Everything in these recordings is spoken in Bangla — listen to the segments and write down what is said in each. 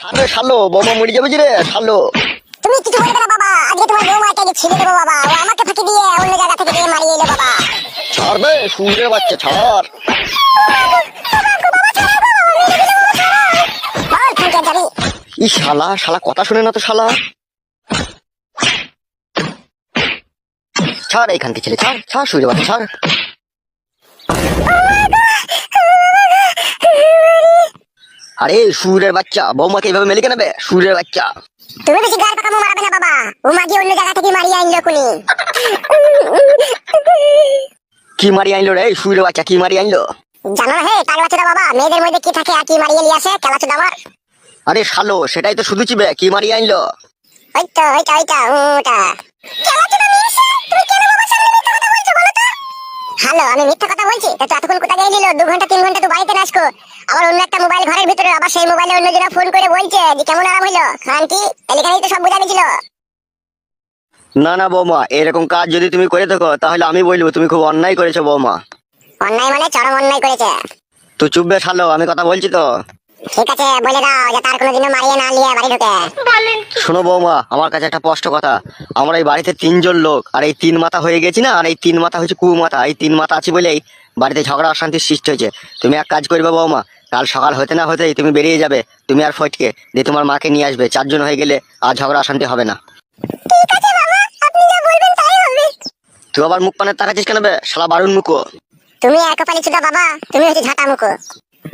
আরে শালো বৌমা মরে যাবে যে রে শালো। তুমি কিছু বলবে না বাবা, আজকে তোমার বৌমাকে আগে ছিঁড়ে দেবো বাবা। ও আমাকে ফাঁকি দিয়ে অন্য জায়গা থেকে দিয়ে মারিয়ে এলো বাবা। ছাড়বে শুনলে বাচ্চা ছাড়। বল খানকে যাবি। ই শালা শালা কথা শুনে না তো শালা। ছাড় এইখানকে ছেলে ছাড় ছাড় শুয়ে বাচ্চা ছাড়। আরে সুরের বাচ্চা বৌমাকে এইভাবে মেলে কেন বে সুরের বাচ্চা। তুমি বেশি গাল পাকামো মারাবে না বাবা, ও মাগি অন্য জায়গা থেকে মারিয়ে আনলো কোনি। কি মারি আনলো রে সুরের বাচ্চা কি মারি আনলো? জানো না হে পাগলা চোদা বাবা, মেয়েদের মধ্যে কি থাকে আর কি মারিয়ে নিয়ে আসে খেলা চোদা আমার। আরে শালো সেটাই তো শুধু চিবে কি মারি আনলো। ওইটা ওইটা ওইটা ওটা খেলা চোদা নিয়ে এসে তুমি কেন বাবা সামনে মিথ্যা কথা বলছো বলো তো? হ্যালো, আমি মিথ্যা কথা বলছি? তা তো এতক্ষণ কোথায় গেলি? 2 ঘন্টা 3 ঘন্টা তো বাড়িতে নাচকো, আবার অন্য একটা মোবাইল ঘরের ভিতরে, আবার সেই মোবাইলে অন্যজনা ফোন করে বলছে যে কেমন আরাম হইলো। খান কি এখানেই তো সব বোঝা গেছিল। না না বৌমা এরকম কাজ যদি তুমি করে থাকো তাহলে আমি বলবো তুমি খুব অন্যায় করেছো বৌমা। অন্যায় মানে চরম অন্যায় করেছে। তুই চুপ বে শালো আমি কথা বলছি তো। ঠিক আছে বলে দাও যে তার কোনোদিনও মারিয়ে না নিয়ে বাড়ি ঢোকে। শোনো বৌমা আমার কাছে একটা স্পষ্ট কথা, আমরা এই বাড়িতে 3 জন লোক আর এই 3 মাথা হয়ে গেছি না, আর এই 3 মাথা হচ্ছে কুমাথা, এই 3 মাথা আছে বলেই বাড়িতে ঝগড়া অশান্তির সৃষ্টি হয়েছে। তুমি এক কাজ করবে বৌমা, কাল সকাল হতে না হতেই তুমি বেরিয়ে যাবে, তুমি আর ফটকে দিয়ে তোমার মাকে নিয়ে আসবে, 4 জন হয়ে গেলে আর ঝগড়া অশান্তি হবে না। ঠিক আছে বাবা, আপনি যা বলবেন তাই হবে। তুই আবার মুখ পানে তাকাচ্ছিস কেন বে শালা বারুন মুখো। তুমি এক কপালি চোদা বাবা, তুমি হচ্ছে ঝাঁটা মুখো।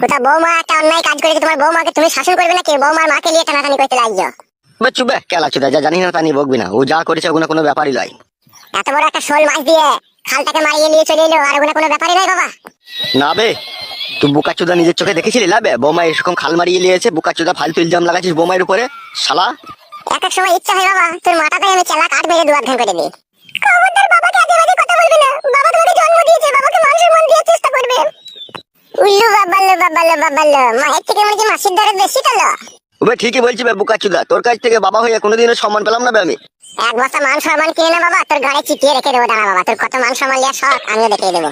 কোথা বৌমা একটা অন্যায় কাজ করেছে, তোমার বৌমাকে তুমি শাসন করবে নাকি? বৌমার মাকে নিয়ে টানাটানি করতে লাগছো। বে চুপ বে কেলা চুদা, যা জানি না তা নিয়ে বকবি না, ও যা করেছে ওগুলো কোনো ব্যাপারই নয়। এত বড় একটা শোল মাছ দিয়ে খালটাকে মারিয়ে নিয়ে চলে এলো, আর ওগুলো কোনো ব্যাপারই নয় বাবা। না বে তুই বোকা চুদা নিজের চোখে দেখেছিলি লাবে বৌমা এরকম খাল মারিয়ে নিয়েছে, বোকা চুদা ফালতু ইলজাম লাগাচ্ছিস বৌমার উপরে শালা। এক এক সময় ইচ্ছা হয় বাবা তোর মাথাটাই আমি চালা কাট মেরে দু আধখান করে দিই। খবরদার বাবাকে আজে বাজে কথা বলবি না, বাবা তোমাকে জন্ম দিয়েছে, বাবাকে মান সম্মান দেওয়ার চেষ্টা করবে। উল্লু বাবাল্লো বাবাল্লো বাবাল্লো, মায়ের থেকে মনে হচ্ছে মাসির দরে বেশি তো। ওবে ঠিকই বলছি বে বোকা চুদা, তোর কাছ থেকে বাবা হয়ে কোনোদিনও সম্মান পেলাম না বে আমি। এক বস্তা মান সম্মান কিনে না বাবা, তোর ঘরে চিটিয়ে রেখে দেবো। দাঁড়া বাবা, তোর কত মান সম্মান লিয়া শখ আমিও দেখিয়ে দেবো।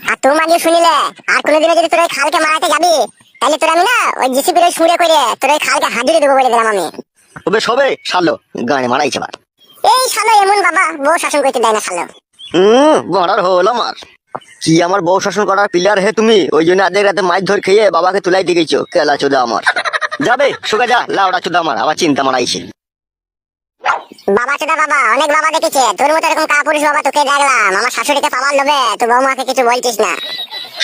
আর তোর মাগিয়ে শুনিলে আর কোনোদিনও যদি তোর ওই খালকে মারাতে যাবি তাহলে তোর আমি না ওই জিসিপির ওই সুরে করে তোর ওই খালকে হাজিরে দেবো বলে দিলাম আমি। ওবে সবে শালো গানে মারাইছে বার। এই শালো এমন বাবা, বউ শাসন করতে দেয় না শালো। গড়ার হল আমার কি, আমার বউ শাসন করার পিলার হে তুমি, ওই জন্য আধেক রাতে মাছ ধর খেয়ে বাবাকে তুলাই দিয়ে গেছো কেলা চোদা আমার। যাবে শুকা যা লাউড়া চোদা আমার আবার চিন্তা মারাইছে। বাবা চোদা বাবা, অনেক বাবা দেখেছে, তোর মতো এরকম কাপুরুষ বাবা তোকে দেখলাম। আমার শাশুড়িকে পাওয়ার লোভে তুই বৌমাকে কিছু বলছিস না।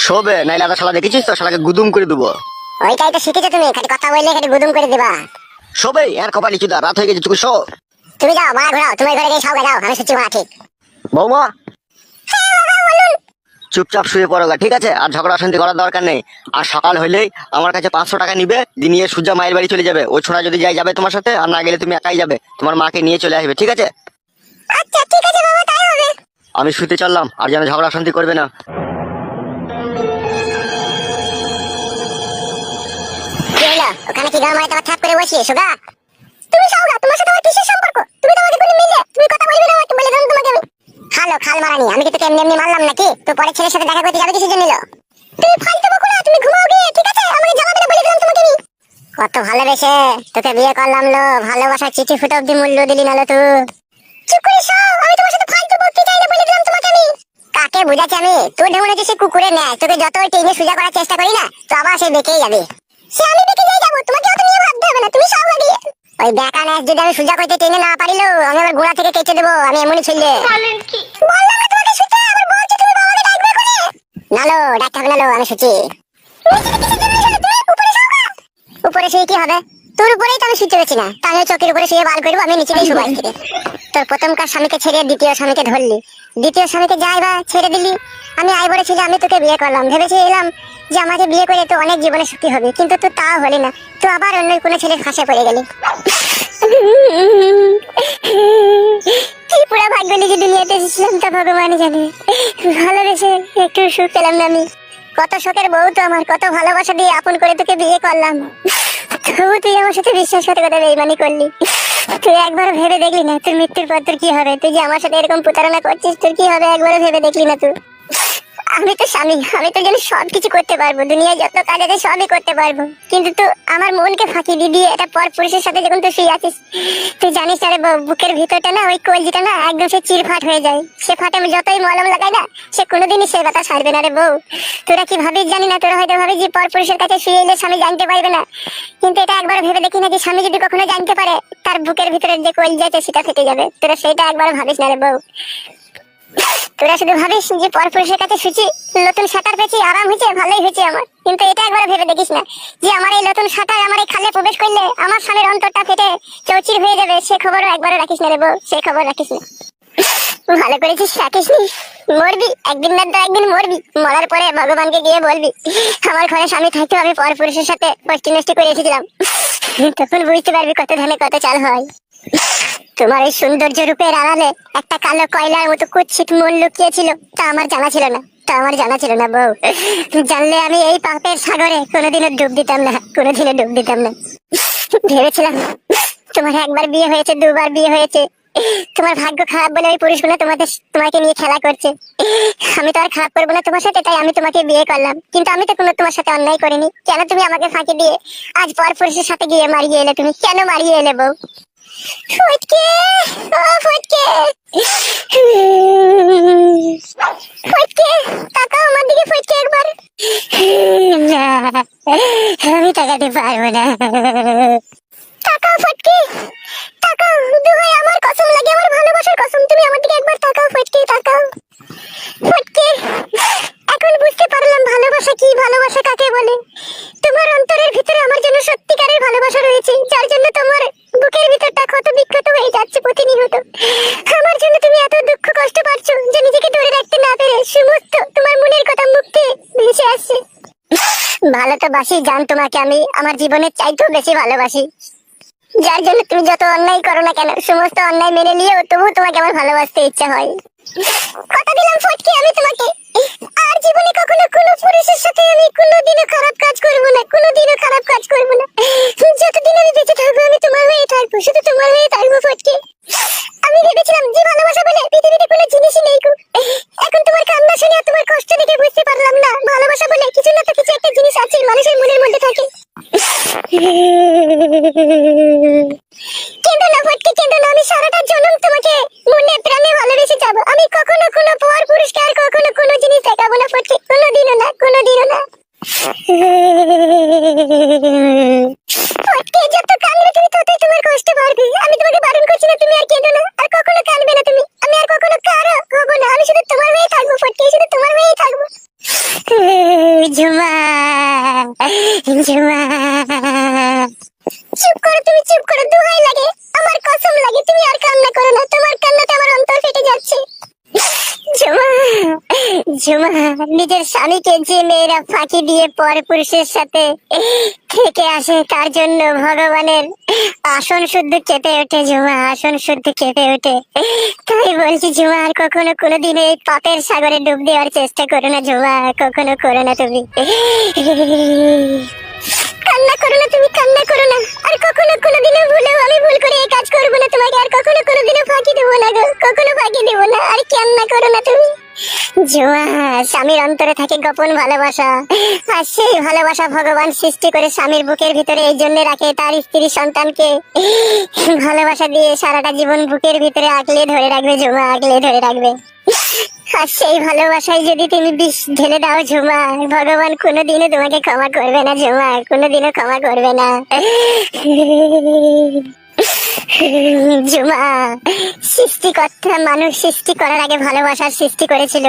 শোবে নাইলে আদা শালা দেখেছিস তো শালাকে গুদুম করে দেবো। ওইটাই তো শিখেছো তুমি, খালি কথা বললে খালি গুদুম করে দিবা। শোবে আর কপালি চুদা রাত হয়ে গেছে, তুই শো। তুমি যাও মারা ঘোরাও, তুমি ঘরে গিয়ে সবাই যাও, আমি শুচ্ছি মারা। ঠিক বৌমা চুপচাপ শুয়ে পড়ো গা, ঠিক আছে? আর ঝগড়া অশান্তি করার দরকার নেই। আর সকাল হইলেই আমার কাছে 500 টাকা নিবে, দিয়ে নিয়ে সূর্যা মায়ের বাড়ি চলে যাবে। ওই ছোড়া যদি যাই যাবে তোমার সাথে, আর না গেলে তুমি একাই যাবে, তোমার মাকে নিয়ে চলে আসবে, ঠিক আছে? আচ্ছা ঠিক আছে বাবা, তাই হবে। আমি শুতে চললাম, আর যেন ঝগড়া অশান্তি করবে না। কি হলো ওখানে, কি গান মারাতে আবার থাপ করে বসিয়ে সুগা? তুমি সাউগা, তোমার সাথে আমার কিসের সম্পর্ক? তুমি তো আমাকে কোনো মিলে, তুমি কথা বলবে না আমাকে, বলে দিলাম তোমাকে আমি। খালো খাল মারানি, আমি কি তোকে এমনি এমনি মারলাম নাকি? তুই পরে ছেলের সাথে দেখা করতে যাবে কিসের জন্য? তুমি ফালতু বকো না, তুমি ঘুমাও গিয়ে, ঠিক আছে? আমাকে জ্বালাবে না বলে দিলাম তোমাকে আমি। কত ভালোবেসে তোকে বিয়ে করলাম লো, ভালোবাসার চিঠি ফুটো অব্দি মূল্য দিলি না লো তুই। চুপ করে শোও, আমি তোমার সাথে ফালতু বকতে চাই না বলে দিলাম তোমাকে আমি। কাকে বুঝাচ্ছি আমি? তুই ঢেমন হচ্ছে সে কুকুরের ন্যায়, তোকে যত টেনে সোজা করার চেষ্টা করি না তো আবার সে বেঁকেই যাবে। সে আমি বেঁকে যাই যাবো, তোমাকে অত নিয়ে ভাবতে হবে না, তুমি সব লাগিয়ে। ওই বেকা ন্যাস যদি আমি সোজা করতে টেনে না পারিলো, আমি আবার গোড়া থেকে কেচে দেবো, আমি এমনই ছেলে। বললাম না তোমাকে শুতে, আবার বলছো তুমি বাবাকে ডাকবে করে। নালো ডাকতে হবে নালো, আমি শুচি। উপরে শুয়ে কি হবে? তোর উপরেই তো আমি শুতে পেরেছি না, তাহলে চোখের উপরে শুয়ে বার করবো, আমি নিচে দিয়ে শুয়ে আসছি। তোর প্রথমকার স্বামীকে ছেড়ে দ্বিতীয় স্বামীকে ধরলি, দ্বিতীয় স্বামীকে যাই বা ছেড়ে দিলি। আমি আই বড় ছেলে, আমি তোকে বিয়ে করলাম, ভেবেছিলাম যে আমাকে বিয়ে করে তো অনেক জীবনে সুখী হবে, কিন্তু তুই তাও হলি না, তুই আবার অন্য কোনো ছেলের ফাঁসে পড়ে গেলি। কি পুরা ভাগ্য নিয়ে দুনিয়াতে এসেছিলাম তা ভগবানই জানে। ভালোবেসে একটু সুখ পেলাম না আমি। কত শখের বউ তো আমার, কত ভালোবাসা দিয়ে আপন করে তোকে বিয়ে করলাম, তবু তুই আমার সাথে বিশ্বাসঘাতকতা বেইমানি করলি। তুই একবার ভেবে দেখলি না তোর মৃত্যুর পর তোর কি হবে? তুই যে আমার সাথে এরকম প্রতারণা করছিস, তোর কি হবে একবারও ভেবে দেখলি না তুই? আমি তো স্বামী, আমি তো যেন সবকিছু করতে পারবো, দুনিয়ায় যত কাজ আছে সবই করতে পারবো, কিন্তু তুই আমার মনকে ফাঁকি দিয়ে এটা পর পুরুষের সাথে যখন তুই শুয়ে আছিস, তুই জানিস আরে বুকের ভিতরটা না, ওই কলজিটা না একদম সে চিরফাট হয়ে যায়। সে ফাটে আমি যতই মলম লাগাই না, সে কোনোদিনই সে ব্যথা ছাড়বে না রে বউ। তোরা কি ভাবিস জানি না, তোরা হয়তো ভাবিস যে পর পুরুষের কাছে শুয়ে এলে স্বামী জানতে পারবে না, কিন্তু এটা একবার ভেবে দেখি না যে স্বামী যদি কখনো জানতে পারে, তার বুকের ভিতরের যে কলজি আছে সেটা ফেটে যাবে। তোরা সেটা একবার ভাবিস না রে বউ। তোরা শুধু ভাবিস যে পরপুরুষের কাছে শুচি, নতুন সাঁতার পেয়েছি, আরাম হয়েছে, ভালোই হয়েছে আমার, কিন্তু এটা একবার ভেবে দেখিস না যে আমার এই নতুন সাঁতার আমার এই খালে প্রবেশ করলে আমার স্বামীর অন্তরটা ফেটে চৌচির হয়ে যাবে। সে খবরও একবারও রাখিস না রে বউ, সে খবর রাখিস না। ভালো করেছিস রাখিসনি, মরবি একদিন না তো একদিন মরবি। মরার পরে ভগবানকে গিয়ে বলবি আমার ঘরে স্বামী থাকতে আমি পরপুরুষের সাথে পষ্টি নষ্টি করে এসেছিলাম। তখন বুঝতে পারবি কত ধানে কত চাল হয়। তোমার এই সৌন্দর্য রূপের আড়ালে একটা কালো কয়লার মতো কুৎসিত মন লুকিয়েছিল, তা আমার জানা ছিল না, তা আমার জানা ছিল না বউ। জানলে আমি এই পাপের সাগরে কোনোদিনও ডুব দিতাম না, কোনোদিনও ডুব দিতাম না। ভেবেছিলাম তোমার একবার বিয়ে হয়েছে, দুবার বিয়ে হয়েছে, তোমার ভাগ্য খারাপ বলে ওই পুরুষগুলো তোমাকে নিয়ে খেলা করছে। আমি তো আর খারাপ করবো না তোমার সাথে, তাই আমি তোমাকে বিয়ে করলাম, কিন্তু আমি তো কোনো তোমার সাথে অন্যায় করিনি। কেন তুমি আমাকে ফাঁকি দিয়ে আজ পর পুরুষের সাথে গিয়ে মারিয়ে এলে? তুমি কেন মারিয়ে এলে বউ? ফটকে, ও ফটকে, ফটকে তাকাও আমার দিকে ফটকে একবার। না, আমি তাকাতে পারবো না। তাকাও ফটকে, তাকাও, দোহাই আমার কসম লাগে, আমার ভালোবাসার কসম, তুমি আমার দিকে একবার তাকাও ফটকে, তাকাও। ফটকে, এখন বুঝতে পারলাম ভালোবাসা কি, ভালোবাসা কাকে বলে। তোমার অন্তরের ভিতরে আমার জন্য সত্যিকারের ভালোবাসা রয়েছে, যার জন্য তোমার বুকের ভিতরটা ক্ষত বিক্ষত হয়ে যাচ্ছে প্রতিনিয়ত। আমার জন্য তুমি এত দুঃখ কষ্ট পাচ্ছো যে নিজেকে ধরে রাখতে না পেরে সমস্ত তোমার মনের কথা মুখে ভেসে আসছে। ভালো তো বাসি জান, তোমাকে আমি আমার জীবনের চাইতেও বেশি ভালোবাসি, যার জন্য তুমি যত অন্যায় করো না কেন, সমস্ত অন্যায় মেনে নিয়েও তবু তোমাকে আমার ভালোবাসতে ইচ্ছা হয়। কথা দিলাম ফটকে, আমি তোমাকে আর জীবনে কখনো কোনো পুরুষের সাথে আমি কোনোদিনও খারাপ কাজ করব না, কোনোদিনও খারাপ কাজ করব না। যতদিন আমি বেঁচে থাকবো আমি তোমার হয়ে থাকবো, শুধু তোমার হয়ে থাকবো ফটকে। আমি ভেবেছিলাম যে ভালোবাসা বলে পৃথিবীতে কোনো জিনিসই নেই গো। এখন তোমার কান্না শুনে আর তোমার কষ্ট দেখে বুঝতে পারলাম না ভালোবাসা বলে কিছু না তো কিছু একটা জিনিস আছে মানুষের মনের মধ্যে থাকে। কেঁদো না ফটকে, কেঁদো না, আমি সারাটা জন্ম তোমাকে মনে প্রাণে ভালোবেসে যাবো। আমি কখনো কোনো পর পুরুষকে আর কখনো কোনো জিনিস দেখাবো না ফটকে, কোনোদিনও না, কোনোদিনও না। ফটকে, যত কাঁদবে তুমি ততই তোমার কষ্ট বাড়বে। আমি তোমাকে বারণ করছি না, তুমি আর কেঁদো না, আর কখনো কাঁদবে না তুমি। আমি আর কখনো কারো হবো না, আমি শুধু তোমার হয়েই থাকবো ফটকে, শুধু তোমার হয়েই থাকবো। ঝুমা, ঝুমা, চুপ করো, তুমি চুপ করো, দোহাই লাগে, আমার কসম লাগে, তুমি আর কান্না করো না, তোমার কান্নাতে আমার অন্তর ফেটে যাচ্ছে। ঝুমা, ঝুমা, নিজের স্বামীকে যে মেয়েরা ফাঁকি দিয়ে পর পুরুষের সাথে থেকে আসে তার জন্য ভগবানের আসন শুদ্ধ কেঁপে ওঠে ঝুমা, আসন শুদ্ধ কেঁপে ওঠে। তাই বলছি ঝুমা, আর কখনো কোনোদিন এই পাপের সাগরে ডুব দেওয়ার চেষ্টা করো না ঝুমা, কখনো করো না তুমি। কান্না করো না তুমি, কান্না করো না, আর কখনো কোনোদিনও ভুলেও আমি ভুল করে এই কাজ করবো না তোমাকে, আর কখনো কোনোদিনও ফাঁকি দেবো না গো, কখনো ফাঁকি দেবো না, আর কান্না করো না তুমি। ঝুমা, স্বামীর অন্তরে থাকে গোপন ভালোবাসা, আর সেই ভালোবাসা ভগবান সৃষ্টি করে স্বামীর বুকের ভিতরে এই জন্য রাখে তার স্ত্রী সন্তানকে ভালোবাসা দিয়ে সারাটা জীবন বুকের ভিতরে আগলে ধরে রাখবে ঝুমা, আগলে ধরে রাখবে। আর সেই ভালোবাসায় যদি তুমি বিষ ঢেলে দাও ঝুমা, ভগবান কোনোদিনও তোমাকে ক্ষমা করবে না ঝুমা, কোনোদিনও ক্ষমা করবে না। ঝুমা, সৃষ্টিকর্তা মানুষ সৃষ্টি করার আগে ভালোবাসার সৃষ্টি করেছিল,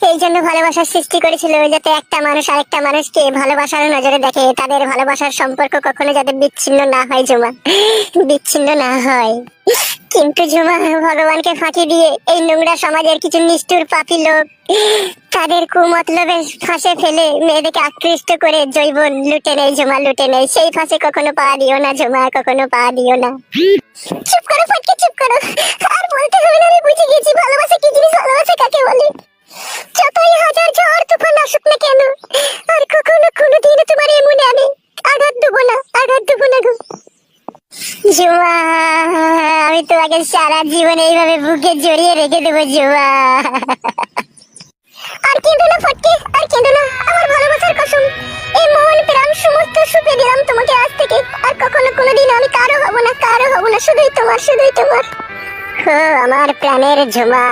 এই জন্য ভালোবাসার সৃষ্টি করেছিল যাতে একটা মানুষ আরেকটা মানুষকে ভালোবাসার নজরে দেখে, তাদের ভালোবাসার সম্পর্ক কখনো যাতে বিচ্ছিন্ন না হয় ঝুমা, বিচ্ছিন্ন না হয়। কিন্তু ঝুমা, ভগবানকে ফাঁকি দিয়ে এই নোংরা সমাজের কিছু নিষ্ঠুর পাপী লোক তাদের কুমতলবে ফাঁসে ফেলে মেয়েদেরকে আকৃষ্ট করে জৈবন লুটে নেই ঝুমা, লুটে নেই। সেই ফাঁসে কখনো পা দিও না ঝুমা, কখনো পা দিও না। চুপ করো ফটকে, চুপ করো, আর বলতে হবে না, আমি বুঝে গেছি ভালোবাসা কি জিনিস, ভালোবাসা কাকে বলে। যতই হাজার ঝড় তুফান আসুক না কেন, আর কখনো কোনোদিন তোমার এই মনে আমি আঘাত দেবো না, আঘাত দেবো না গো ঝুমা। আমি তোমাকে সারা জীবন এইভাবে বুকে জড়িয়ে রেখে দেবো ঝুমা, আর কেঁদো না ফটকে, আর কেঁদো না। আমার ভালোবাসার কসম, এই মন প্রাণ সমস্ত সুপে দিলাম তোমাকে আজ থেকে। আর কখনো কোনোদিন আমি কারো হব না, কারো হব না, শুধুই তোমার, শুধুই তোমার। ও আমার প্রাণের ঝুমা।